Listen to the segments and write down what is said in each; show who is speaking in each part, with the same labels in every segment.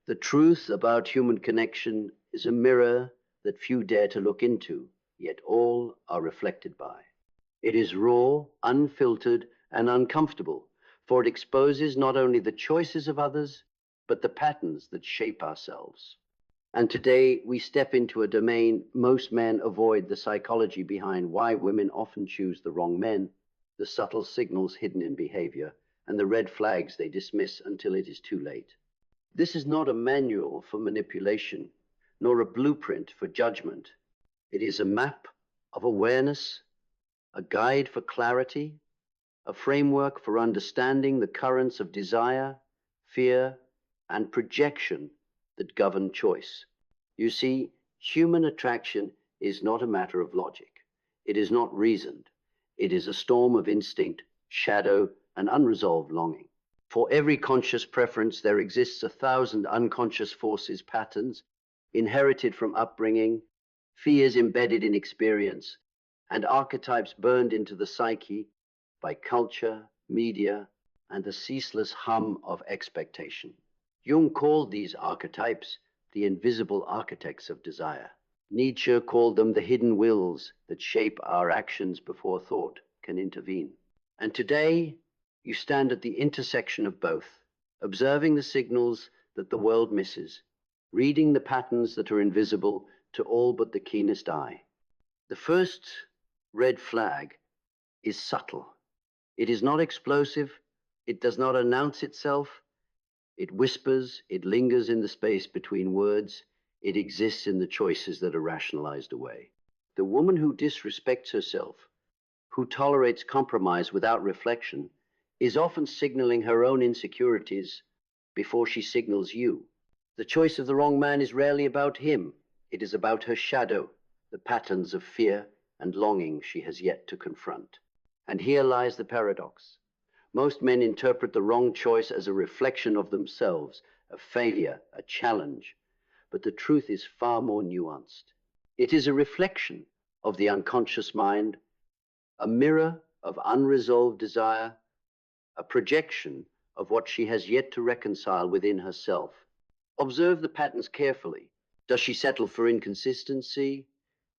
Speaker 1: The truth about human connection is a mirror that few dare to look into, yet all are reflected by. It is raw, unfiltered, and uncomfortable, for it exposes not only the choices of others, but the patterns that shape ourselves. And today we step into a domain most men avoid: the psychology behind why women often choose the wrong men, the subtle signals hidden in behavior, and the red flags they dismiss until it is too late. This is not a manual for manipulation, nor a blueprint for judgment. It is a map of awareness, a guide for clarity, a framework for understanding the currents of desire, fear, and projection that govern choice. You see, human attraction is not a matter of logic. It is not reasoned. It is a storm of instinct, shadow, and unresolved longing. For every conscious preference, there exists 1,000 unconscious forces, patterns, inherited from upbringing, fears embedded in experience, and archetypes burned into the psyche by culture, media, and the ceaseless hum of expectation. Jung called these archetypes the invisible architects of desire. Nietzsche called them the hidden wills that shape our actions before thought can intervene. And today, you stand at the intersection of both, observing the signals that the world misses, reading the patterns that are invisible to all but the keenest eye. The first red flag is subtle. It is not explosive. It does not announce itself. It whispers. It lingers in the space between words. It exists in the choices that are rationalized away. The woman who disrespects herself, who tolerates compromise without reflection, is often signaling her own insecurities before she signals you. The choice of the wrong man is rarely about him. It is about her shadow, the patterns of fear and longing she has yet to confront. And here lies the paradox. Most men interpret the wrong choice as a reflection of themselves, a failure, a challenge. But the truth is far more nuanced. It is a reflection of the unconscious mind, a mirror of unresolved desire, a projection of what she has yet to reconcile within herself. Observe the patterns carefully. Does she settle for inconsistency?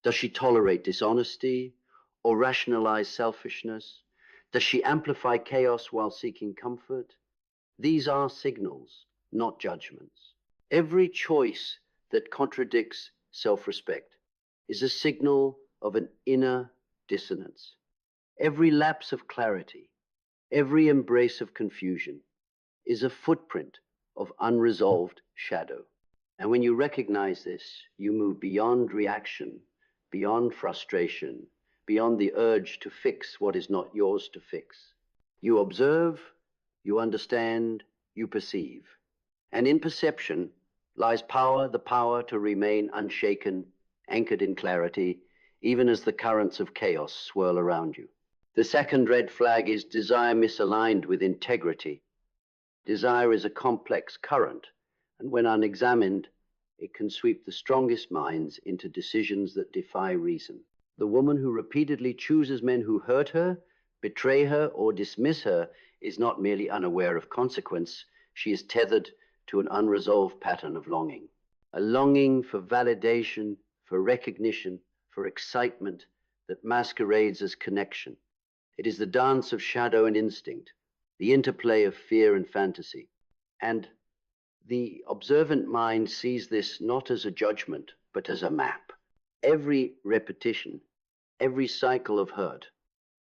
Speaker 1: Does she tolerate dishonesty or rationalize selfishness? Does she amplify chaos while seeking comfort? These are signals, not judgments. Every choice that contradicts self-respect is a signal of an inner dissonance. Every lapse of clarity, every embrace of confusion is a footprint of unresolved shadow. And when you recognize this, you move beyond reaction, beyond frustration, beyond the urge to fix what is not yours to fix. You observe, you understand, you perceive. And in perception lies power, the power to remain unshaken, anchored in clarity, even as the currents of chaos swirl around you. The second red flag is desire misaligned with integrity. Desire is a complex current, and when unexamined, it can sweep the strongest minds into decisions that defy reason. The woman who repeatedly chooses men who hurt her, betray her, or dismiss her is not merely unaware of consequence. She is tethered to an unresolved pattern of longing. A longing for validation, for recognition, for excitement that masquerades as connection. It is the dance of shadow and instinct, the interplay of fear and fantasy. And the observant mind sees this not as a judgment, but as a map. Every repetition, every cycle of hurt,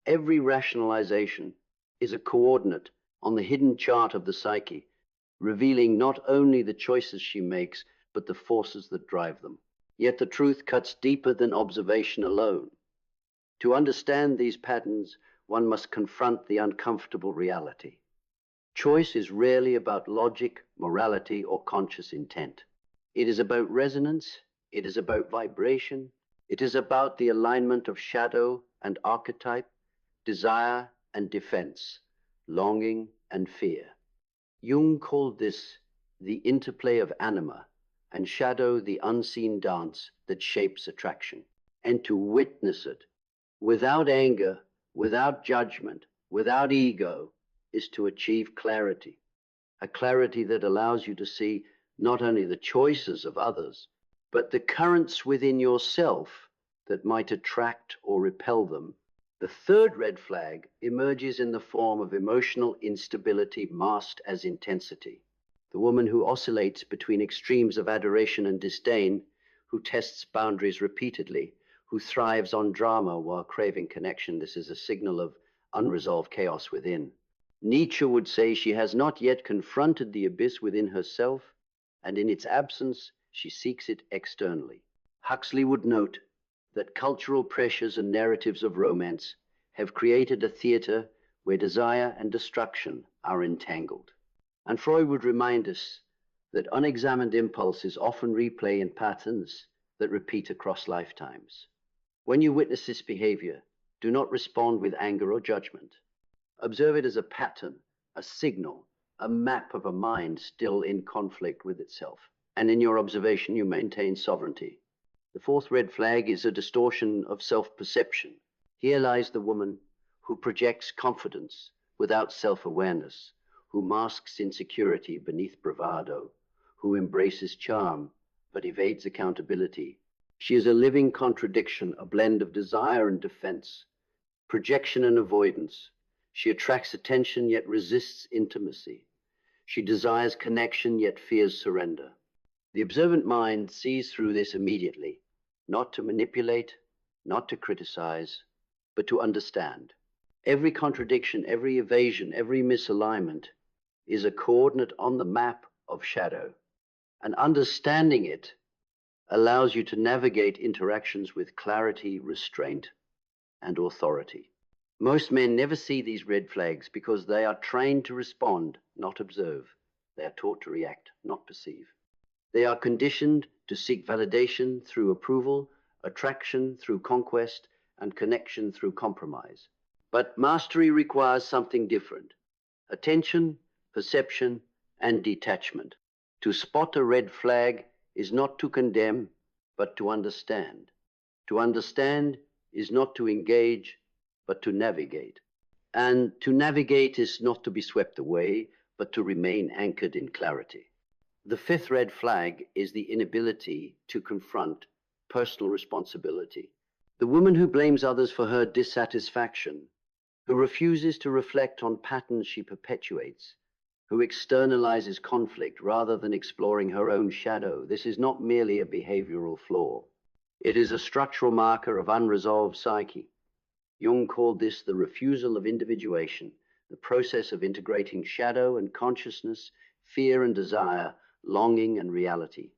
Speaker 1: every rationalization is a coordinate on the hidden chart of the psyche, revealing not only the choices she makes, but the forces that drive them. Yet the truth cuts deeper than observation alone. To understand these patterns, one must confront the uncomfortable reality. Choice is rarely about logic, morality, or conscious intent. It is about resonance. It is about vibration. It is about the alignment of shadow and archetype, desire and defense, longing and fear. Jung called this the interplay of anima, and shadow the unseen dance that shapes attraction. And to witness it, without anger, without judgment, without ego, is to achieve clarity, a clarity that allows you to see not only the choices of others, but the currents within yourself that might attract or repel them. The third red flag emerges in the form of emotional instability masked as intensity. The woman who oscillates between extremes of adoration and disdain, who tests boundaries repeatedly, who thrives on drama while craving connection. This is a signal of unresolved chaos within. Nietzsche would say she has not yet confronted the abyss within herself, and in its absence, she seeks it externally. Huxley would note that cultural pressures and narratives of romance have created a theater where desire and destruction are entangled. And Freud would remind us that unexamined impulses often replay in patterns that repeat across lifetimes. When you witness this behavior, do not respond with anger or judgment. Observe it as a pattern, a signal, a map of a mind still in conflict with itself. And in your observation, you maintain sovereignty. The fourth red flag is a distortion of self-perception. Here lies the woman who projects confidence without self-awareness, who masks insecurity beneath bravado, who embraces charm but evades accountability. She is a living contradiction, a blend of desire and defense, projection and avoidance. She attracts attention yet resists intimacy. She desires connection yet fears surrender. The observant mind sees through this immediately, not to manipulate, not to criticize, but to understand. Every contradiction, every evasion, every misalignment is a coordinate on the map of shadow. And understanding it allows you to navigate interactions with clarity, restraint, and authority. Most men never see these red flags because they are trained to respond, not observe. They are taught to react, not perceive. They are conditioned to seek validation through approval, attraction through conquest, and connection through compromise. But mastery requires something different: attention, perception, and detachment. To spot a red flag is not to condemn, but to understand. To understand is not to engage, but to navigate. And to navigate is not to be swept away, but to remain anchored in clarity. The fifth red flag is the inability to confront personal responsibility. The woman who blames others for her dissatisfaction, who refuses to reflect on patterns she perpetuates, who externalizes conflict rather than exploring her own shadow. This is not merely a behavioral flaw. It is a structural marker of unresolved psyche. Jung called this the refusal of individuation, the process of integrating shadow and consciousness, fear and desire, longing and reality.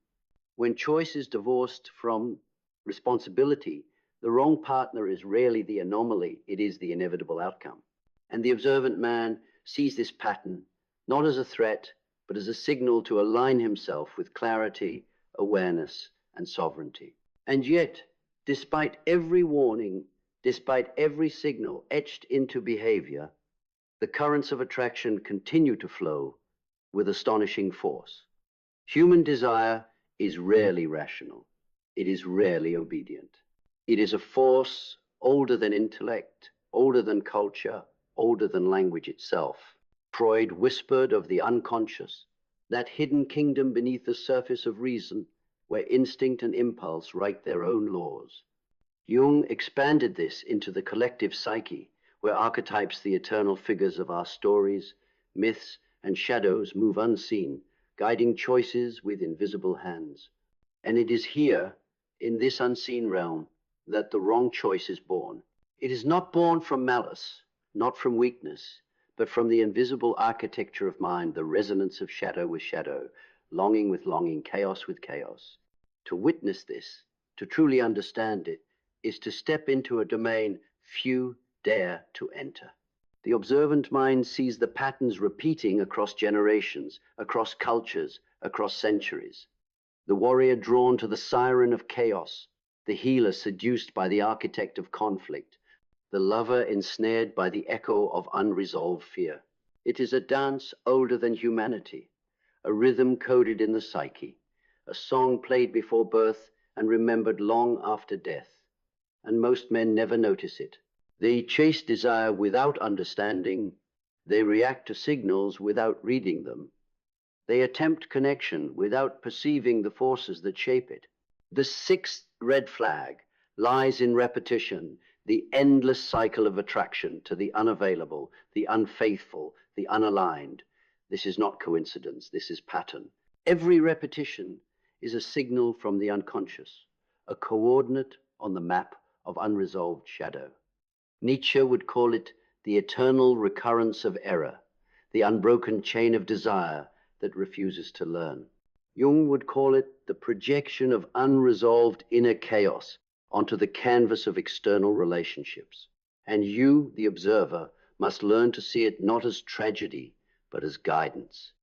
Speaker 1: When choice is divorced from responsibility, the wrong partner is rarely the anomaly, it is the inevitable outcome. And the observant man sees this pattern not as a threat, but as a signal to align himself with clarity, awareness, and sovereignty. And yet, despite every warning, despite every signal etched into behavior, the currents of attraction continue to flow with astonishing force. Human desire is rarely rational. It is rarely obedient. It is a force older than intellect, older than culture, older than language itself. Freud whispered of the unconscious, that hidden kingdom beneath the surface of reason, where instinct and impulse write their own laws. Jung expanded this into the collective psyche, where archetypes, the eternal figures of our stories, myths, and shadows move unseen, guiding choices with invisible hands. And it is here, in this unseen realm, that the wrong choice is born. It is not born from malice, not from weakness, but from the invisible architecture of mind, the resonance of shadow with shadow, longing with longing, chaos with chaos. To witness this, to truly understand it, is to step into a domain few dare to enter. The observant mind sees the patterns repeating across generations, across cultures, across centuries. The warrior drawn to the siren of chaos, the healer seduced by the architect of conflict, the lover ensnared by the echo of unresolved fear. It is a dance older than humanity, a rhythm coded in the psyche, a song played before birth and remembered long after death. And most men never notice it. They chase desire without understanding. They react to signals without reading them. They attempt connection without perceiving the forces that shape it. The sixth red flag lies in repetition, the endless cycle of attraction to the unavailable, the unfaithful, the unaligned. This is not coincidence, this is pattern. Every repetition is a signal from the unconscious, a coordinate on the map of unresolved shadow. Nietzsche would call it the eternal recurrence of error, the unbroken chain of desire that refuses to learn. Jung would call it the projection of unresolved inner chaos onto the canvas of external relationships. And you, the observer, must learn to see it not as tragedy, but as guidance.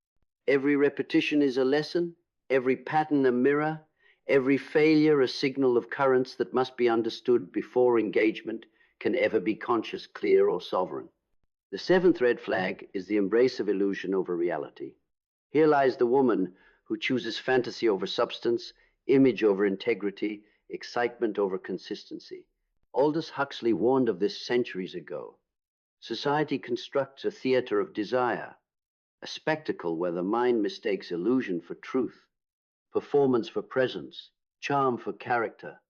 Speaker 1: Every repetition is a lesson, every pattern a mirror, every failure a signal of currents that must be understood before engagement can ever be conscious, clear, or sovereign. The seventh red flag is the embrace of illusion over reality. Here lies the woman who chooses fantasy over substance, image over integrity, excitement over consistency. Aldous Huxley warned of this centuries ago. Society constructs a theater of desire, a spectacle where the mind mistakes illusion for truth, performance for presence, charm for character.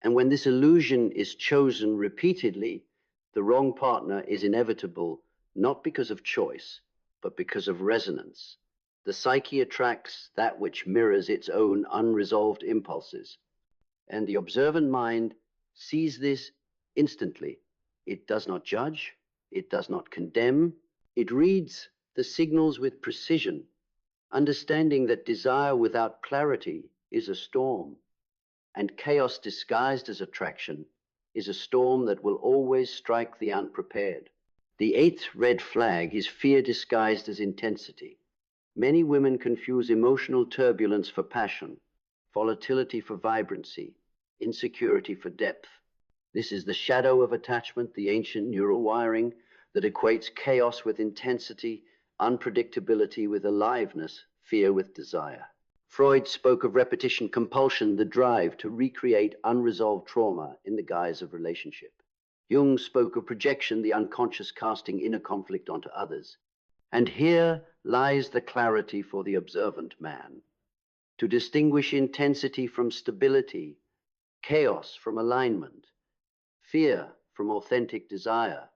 Speaker 1: And when this illusion is chosen repeatedly, the wrong partner is inevitable, not because of choice, but because of resonance. The psyche attracts that which mirrors its own unresolved impulses. And the observant mind sees this instantly. It does not judge, it does not condemn, it reads the signals with precision, understanding that desire without clarity is a storm, and chaos disguised as attraction is a storm that will always strike the unprepared. The eighth red flag is fear disguised as intensity. Many women confuse emotional turbulence for passion, volatility for vibrancy, insecurity for depth. This is the shadow of attachment, the ancient neural wiring that equates chaos with intensity, unpredictability with aliveness, fear with desire. Freud spoke of repetition compulsion, the drive to recreate unresolved trauma in the guise of relationship. Jung spoke of projection, the unconscious casting inner conflict onto others. And here lies the clarity for the observant man. To distinguish intensity from stability, chaos from alignment, fear from authentic desire.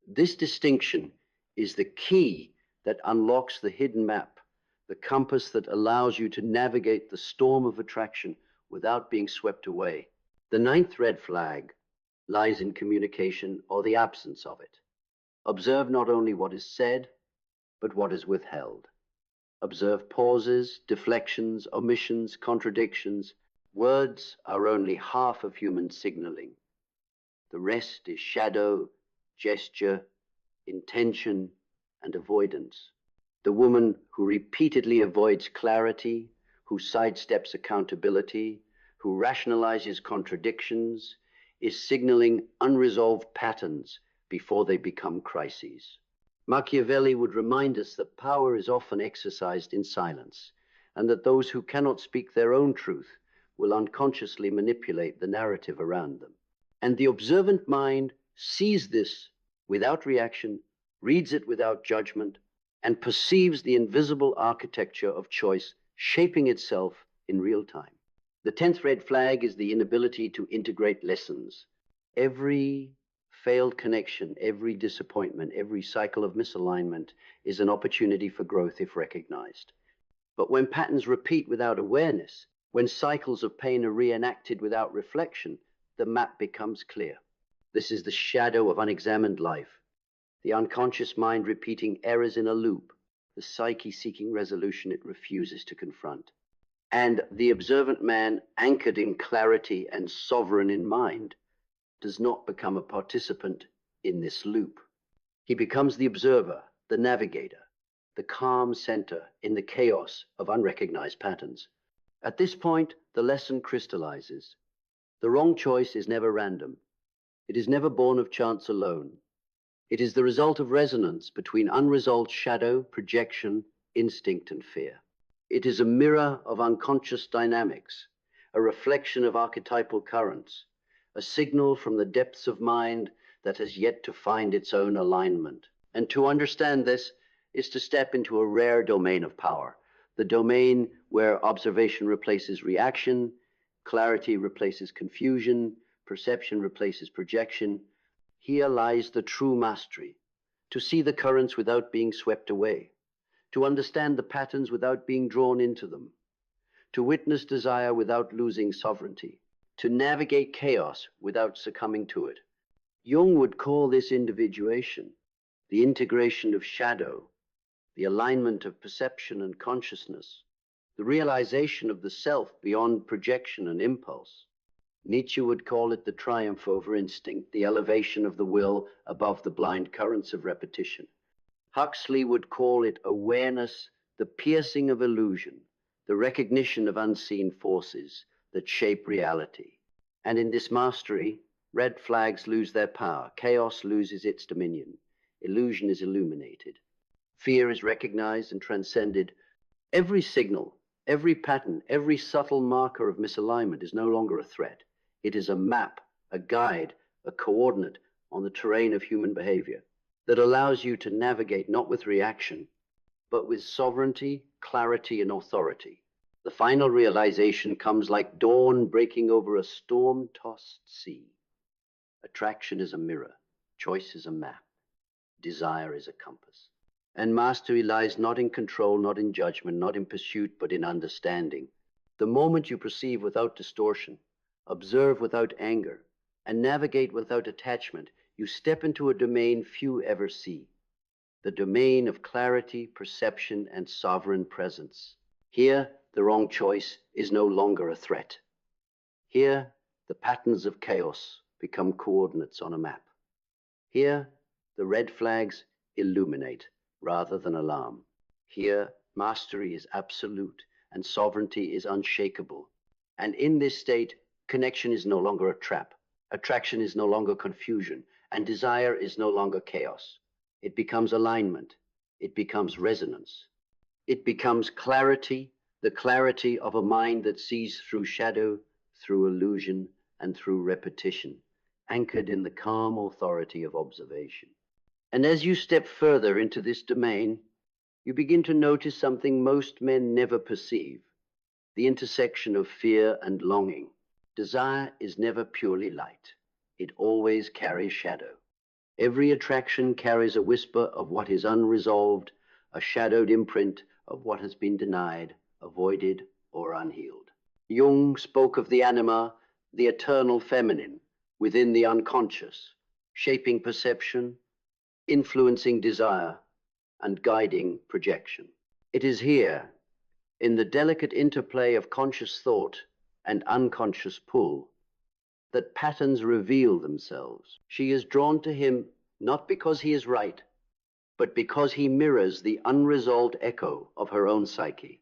Speaker 1: This distinction is the key that unlocks the hidden map, the compass that allows you to navigate the storm of attraction without being swept away. The ninth red flag lies in communication or the absence of it. Observe not only what is said, but what is withheld. Observe pauses, deflections, omissions, contradictions. Words are only half of human signaling. The rest is shadow, gesture, intention, and avoidance. The woman who repeatedly avoids clarity, who sidesteps accountability, who rationalizes contradictions, is signaling unresolved patterns before they become crises. Machiavelli would remind us that power is often exercised in silence, and that those who cannot speak their own truth will unconsciously manipulate the narrative around them. And the observant mind sees this without reaction, reads it without judgment, and perceives the invisible architecture of choice shaping itself in real time. The 10th red flag is the inability to integrate lessons. Every failed connection, every disappointment, every cycle of misalignment is an opportunity for growth if recognized. But when patterns repeat without awareness, when cycles of pain are reenacted without reflection, the map becomes clear. This is the shadow of unexamined life, the unconscious mind repeating errors in a loop, the psyche seeking resolution it refuses to confront. And the observant man, anchored in clarity and sovereign in mind, does not become a participant in this loop. He becomes the observer, the navigator, the calm center in the chaos of unrecognized patterns. At this point, the lesson crystallizes. The wrong choice is never random. It is never born of chance alone. It is the result of resonance between unresolved shadow, projection, instinct, and fear. It is a mirror of unconscious dynamics, a reflection of archetypal currents, a signal from the depths of mind that has yet to find its own alignment. And to understand this is to step into a rare domain of power, the domain where observation replaces reaction, clarity replaces confusion, perception replaces projection. Here lies the true mastery, to see the currents without being swept away, to understand the patterns without being drawn into them, to witness desire without losing sovereignty, to navigate chaos without succumbing to it. Jung would call this individuation, the integration of shadow, the alignment of perception and consciousness, the realization of the self beyond projection and impulse. Nietzsche would call it the triumph over instinct, the elevation of the will above the blind currents of repetition. Huxley would call it awareness, the piercing of illusion, the recognition of unseen forces that shape reality. And in this mastery, red flags lose their power, chaos loses its dominion, illusion is illuminated, fear is recognized and transcended. Every signal, every pattern, every subtle marker of misalignment is no longer a threat. It is a map, a guide, a coordinate on the terrain of human behavior that allows you to navigate not with reaction, but with sovereignty, clarity, and authority. The final realization comes like dawn breaking over a storm-tossed sea. Attraction is a mirror, choice is a map, desire is a compass. And mastery lies not in control, not in judgment, not in pursuit, but in understanding. The moment you perceive without distortion, observe without anger, and navigate without attachment, you step into a domain few ever see, the domain of clarity, perception, and sovereign presence. Here, the wrong choice is no longer a threat. Here, the patterns of chaos become coordinates on a map. Here, the red flags illuminate rather than alarm. Here, mastery is absolute and sovereignty is unshakable. And in this state, connection is no longer a trap. Attraction is no longer confusion, and desire is no longer chaos. It becomes alignment. It becomes resonance. It becomes clarity, the clarity of a mind that sees through shadow, through illusion, and through repetition, anchored in the calm authority of observation. And as you step further into this domain, you begin to notice something most men never perceive, the intersection of fear and longing. Desire is never purely light. It always carries shadow. Every attraction carries a whisper of what is unresolved, a shadowed imprint of what has been denied, avoided, or unhealed. Jung spoke of the anima, the eternal feminine, within the unconscious, shaping perception, influencing desire, and guiding projection. It is here, in the delicate interplay of conscious thought and unconscious pull, that patterns reveal themselves. She is drawn to him not because he is right, but because he mirrors the unresolved echo of her own psyche.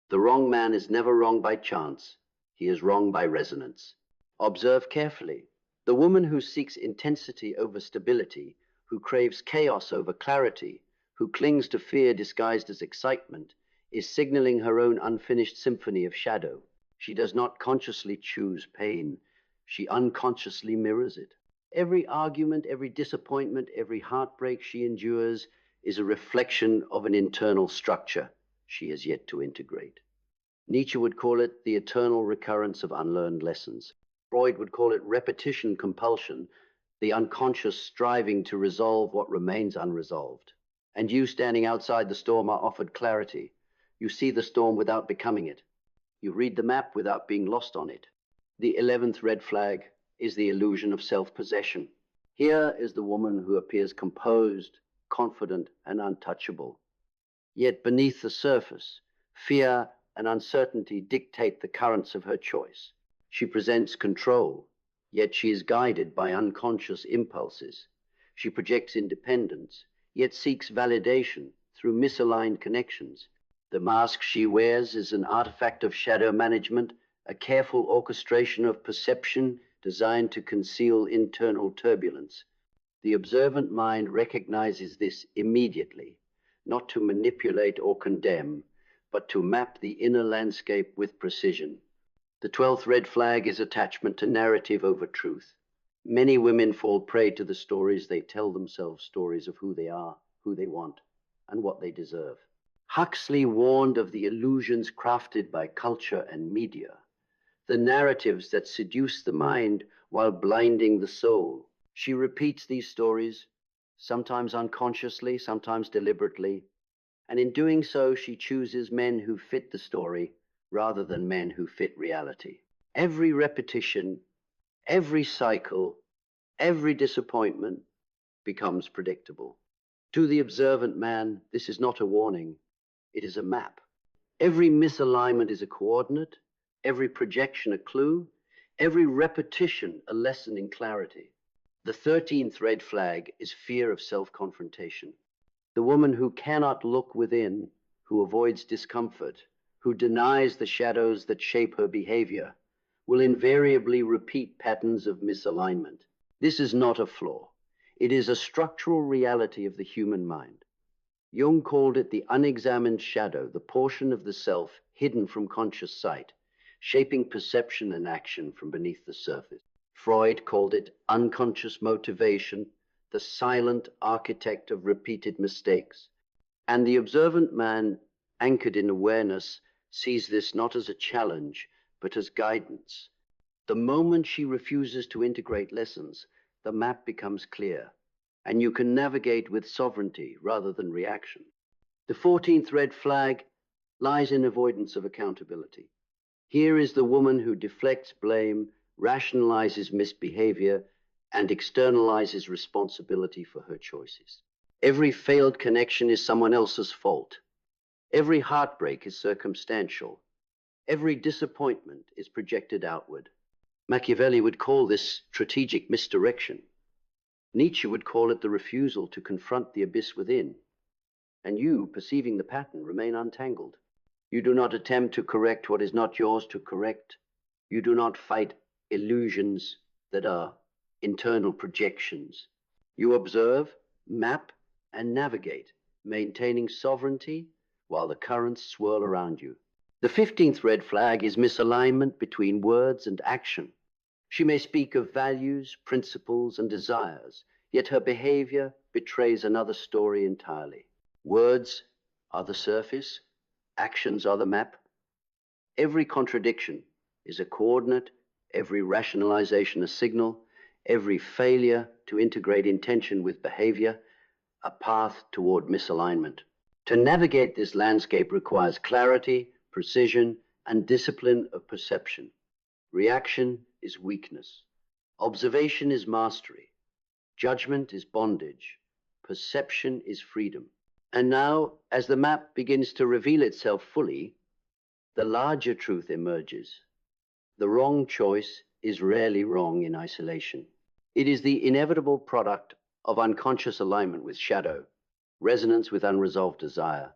Speaker 1: The wrong man is never wrong by chance. He is wrong by resonance. Observe carefully. The woman who seeks intensity over stability, who craves chaos over clarity, who clings to fear disguised as excitement, is signaling her own unfinished symphony of shadow. She does not consciously choose pain. She unconsciously mirrors it. Every argument, every disappointment, every heartbreak she endures is a reflection of an internal structure she has yet to integrate. Nietzsche would call it the eternal recurrence of unlearned lessons. Freud would call it repetition compulsion, the unconscious striving to resolve what remains unresolved. And you, standing outside the storm, are offered clarity. You see the storm without becoming it. You read the map without being lost on it. The 11th red flag is the illusion of self-possession. Here is the woman who appears composed, confident, and untouchable. Yet beneath the surface, fear and uncertainty dictate the currents of her choice. She presents control, yet she is guided by unconscious impulses. She projects independence, yet seeks validation through misaligned connections. The mask she wears is an artifact of shadow management, a careful orchestration of perception designed to conceal internal turbulence. The observant mind recognizes this immediately, not to manipulate or condemn, but to map the inner landscape with precision. The 12th red flag is attachment to narrative over truth. Many women fall prey to the stories they tell themselves, stories of who they are, who they want, and what they deserve. Huxley warned of the illusions crafted by culture and media, the narratives that seduce the mind while blinding the soul. She repeats these stories, sometimes unconsciously, sometimes deliberately, and in doing so, she chooses men who fit the story rather than men who fit reality. Every repetition, every cycle, every disappointment becomes predictable. To the observant man, this is not a warning, it is a map. Every misalignment is a coordinate, every projection a clue, every repetition a lesson in clarity. The 13th red flag is fear of self-confrontation. The woman who cannot look within, who avoids discomfort, who denies the shadows that shape her behavior, will invariably repeat patterns of misalignment. This is not a flaw. It is a structural reality of the human mind. Jung called it the unexamined shadow, the portion of the self hidden from conscious sight, shaping perception and action from beneath the surface. Freud called it unconscious motivation, the silent architect of repeated mistakes. And the observant man, anchored in awareness, sees this not as a challenge, but as guidance. The moment she refuses to integrate lessons, the map becomes clear, and you can navigate with sovereignty rather than reaction. The 14th red flag lies in avoidance of accountability. Here is the woman who deflects blame, rationalizes misbehavior, and externalizes responsibility for her choices. Every failed connection is someone else's fault. Every heartbreak is circumstantial. Every disappointment is projected outward. Machiavelli would call this strategic misdirection. Nietzsche would call it the refusal to confront the abyss within. And you, perceiving the pattern, remain untangled. You do not attempt to correct what is not yours to correct. You do not fight illusions that are internal projections. You observe, map, and navigate, maintaining sovereignty while the currents swirl around you. The 15th red flag is misalignment between words and action. She may speak of values, principles, and desires, yet her behavior betrays another story entirely. Words are the surface, actions are the map. Every contradiction is a coordinate, every rationalization a signal, every failure to integrate intention with behavior, a path toward misalignment. To navigate this landscape requires clarity, precision, and discipline of perception. Reaction is weakness. Observation is mastery. Judgment is bondage. Perception is freedom. And now, as the map begins to reveal itself fully, the larger truth emerges. The wrong choice is rarely wrong in isolation. It is the inevitable product of unconscious alignment with shadow, resonance with unresolved desire,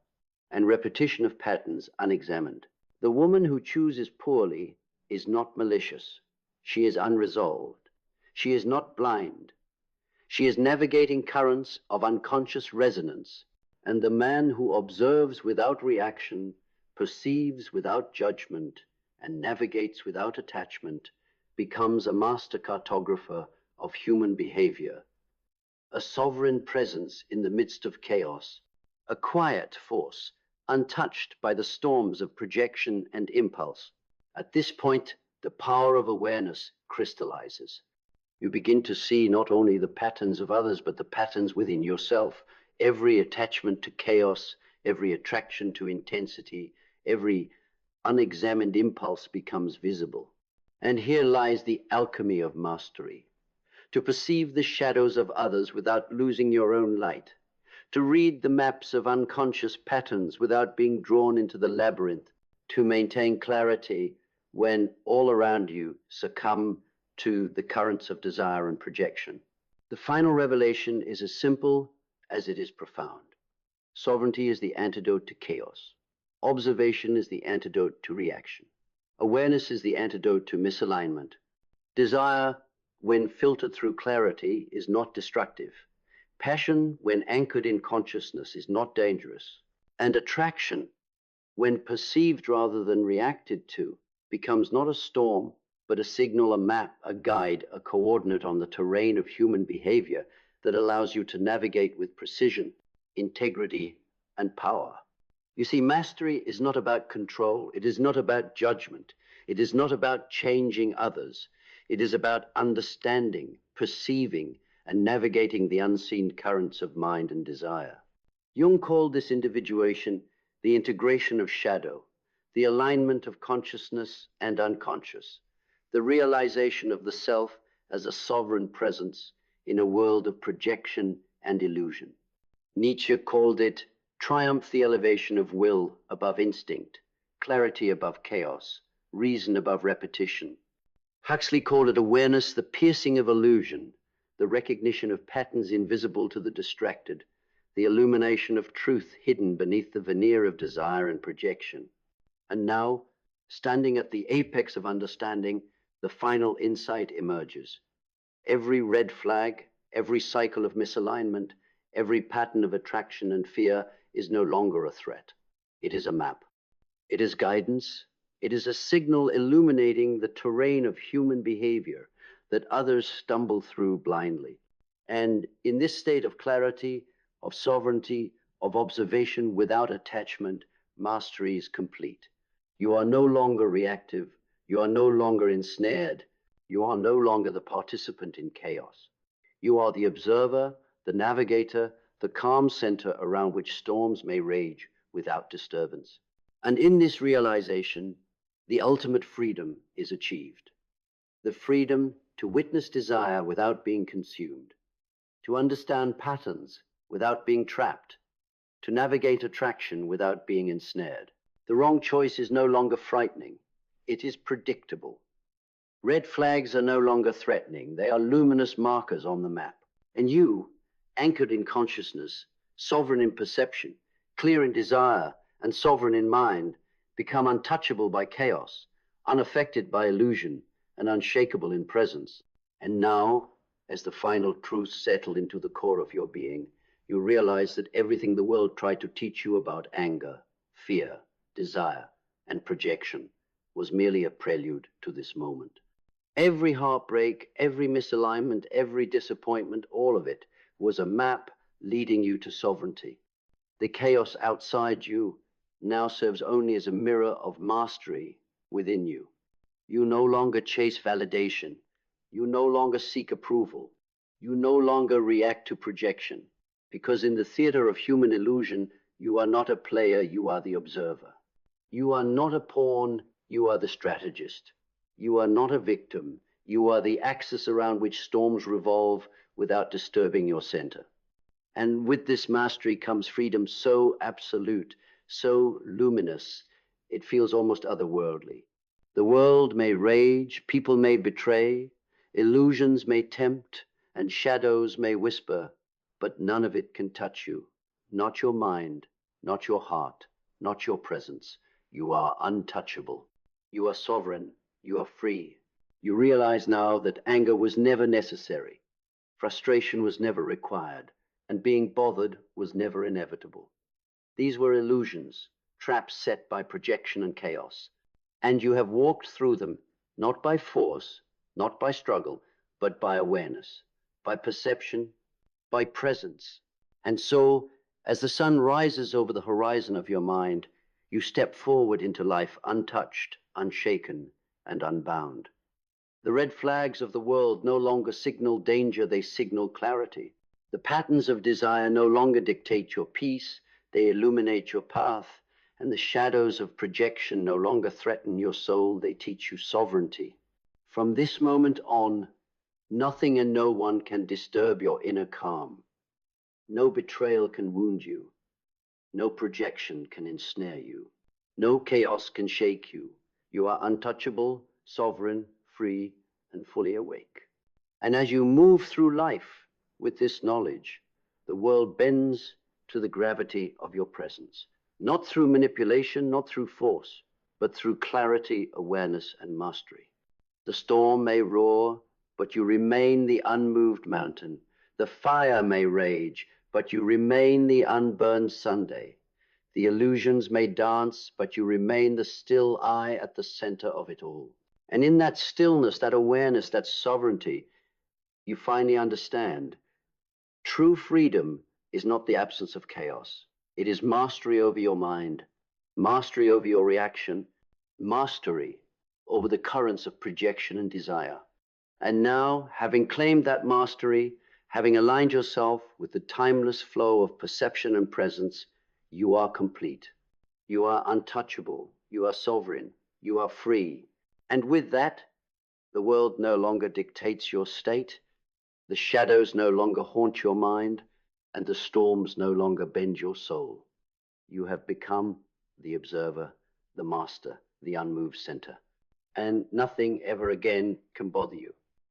Speaker 1: and repetition of patterns unexamined. The woman who chooses poorly is not malicious. She is unresolved. She is not blind. She is navigating currents of unconscious resonance, and the man who observes without reaction, perceives without judgment, and navigates without attachment becomes a master cartographer of human behavior, a sovereign presence in the midst of chaos, a quiet force, untouched by the storms of projection and impulse. At this point, the power of awareness crystallizes. You begin to see not only the patterns of others, but the patterns within yourself. Every attachment to chaos, every attraction to intensity, every unexamined impulse becomes visible. And here lies the alchemy of mastery. To perceive the shadows of others without losing your own light. To read the maps of unconscious patterns without being drawn into the labyrinth. To maintain clarity when all around you succumb to the currents of desire and projection. The final revelation is as simple as it is profound. Sovereignty is the antidote to chaos. Observation is the antidote to reaction. Awareness is the antidote to misalignment. Desire, when filtered through clarity, is not destructive. Passion, when anchored in consciousness, is not dangerous. And attraction, when perceived rather than reacted to, becomes not a storm, but a signal, a map, a guide, a coordinate on the terrain of human behavior that allows you to navigate with precision, integrity, and power. You see, mastery is not about control. It is not about judgment. It is not about changing others. It is about understanding, perceiving, and navigating the unseen currents of mind and desire. Jung called this individuation the integration of shadow, the alignment of consciousness and unconscious, the realization of the self as a sovereign presence in a world of projection and illusion. Nietzsche called it triumph, the elevation of will above instinct, clarity above chaos, reason above repetition. Huxley called it awareness, the piercing of illusion, the recognition of patterns invisible to the distracted, the illumination of truth hidden beneath the veneer of desire and projection. And now, standing at the apex of understanding, the final insight emerges. Every red flag, every cycle of misalignment, every pattern of attraction and fear is no longer a threat. It is a map. It is guidance. It is a signal illuminating the terrain of human behavior that others stumble through blindly. And in this state of clarity, of sovereignty, of observation without attachment, mastery is complete. You are no longer reactive. You are no longer ensnared. You are no longer the participant in chaos. You are the observer, the navigator, the calm center around which storms may rage without disturbance. And in this realization, the ultimate freedom is achieved. The freedom to witness desire without being consumed, to understand patterns without being trapped, to navigate attraction without being ensnared. The wrong choice is no longer frightening. It is predictable. Red flags are no longer threatening. They are luminous markers on the map. And you, anchored in consciousness, sovereign in perception, clear in desire, and sovereign in mind, become untouchable by chaos, unaffected by illusion, and unshakable in presence. And now, as the final truths settle into the core of your being, you realize that everything the world tried to teach you about anger, fear, desire, and projection was merely a prelude to this moment. Every heartbreak, every misalignment, every disappointment, all of it was a map leading you to sovereignty. The chaos outside you now serves only as a mirror of mastery within you. You no longer chase validation. You no longer seek approval. You no longer react to projection, because in the theater of human illusion, you are not a player, you are the observer. You are not a pawn, you are the strategist. You are not a victim, you are the axis around which storms revolve without disturbing your center. And with this mastery comes freedom so absolute, so luminous, it feels almost otherworldly. The world may rage, people may betray, illusions may tempt, and shadows may whisper, but none of it can touch you. Not your mind, not your heart, not your presence. You are untouchable. You are sovereign. You are free. You realize now that anger was never necessary, frustration was never required, and being bothered was never inevitable. These were illusions, traps set by projection and chaos, and you have walked through them, not by force, not by struggle, but by awareness, by perception, by presence. And so, as the sun rises over the horizon of your mind, you step forward into life untouched, unshaken, and unbound. The red flags of the world no longer signal danger, they signal clarity. The patterns of desire no longer dictate your peace, they illuminate your path, and the shadows of projection no longer threaten your soul, they teach you sovereignty. From this moment on, nothing and no one can disturb your inner calm. No betrayal can wound you. No projection can ensnare you. No chaos can shake you. You are untouchable, sovereign, free, and fully awake. And as you move through life with this knowledge, the world bends to the gravity of your presence, not through manipulation, not through force, but through clarity, awareness, and mastery. The storm may roar, but you remain the unmoved mountain. The fire may rage, but you remain the unburned Sunday. The illusions may dance, but you remain the still I at the center of it all. And in that stillness, that awareness, that sovereignty, you finally understand true freedom is not the absence of chaos. It is mastery over your mind, mastery over your reaction, mastery over the currents of projection and desire. And now, having claimed that mastery, having aligned yourself with the timeless flow of perception and presence, you are complete. You are untouchable. You are sovereign. You are free. And with that, the world no longer dictates your state, the shadows no longer haunt your mind, and the storms no longer bend your soul. You have become the observer, the master, the unmoved center. And nothing ever again can bother you.